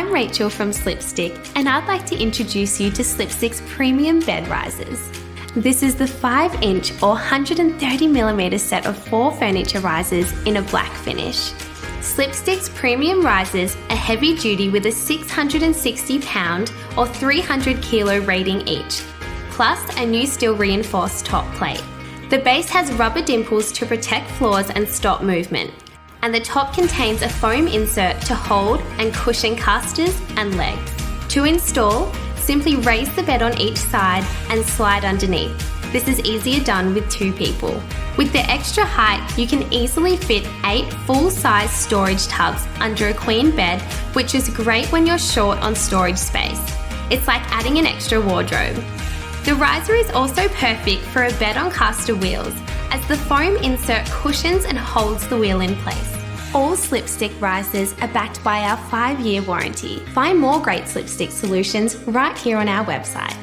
I'm Rachel from Slipstick, and I'd like to introduce you to Slipstick's premium bed risers. This is the 5-inch or 130mm set of 4 furniture risers in a black finish. Slipstick's premium risers are heavy duty with a 660-pound or 300kg rating each, plus a new steel reinforced top plate. The base has rubber dimples to protect floors and stop movement, and the top contains a foam insert to hold and cushion castors and legs. To install, simply raise the bed on each side and slide underneath. This is easier done with 2 people. With the extra height, you can easily fit 8 full-size storage tubs under a queen bed, which is great when you're short on storage space. It's like adding an extra wardrobe. The riser is also perfect for a bed on caster wheels, as the foam insert cushions and holds the wheel in place. All Slipstick risers are backed by our 5-year warranty. Find more great Slipstick solutions right here on our website.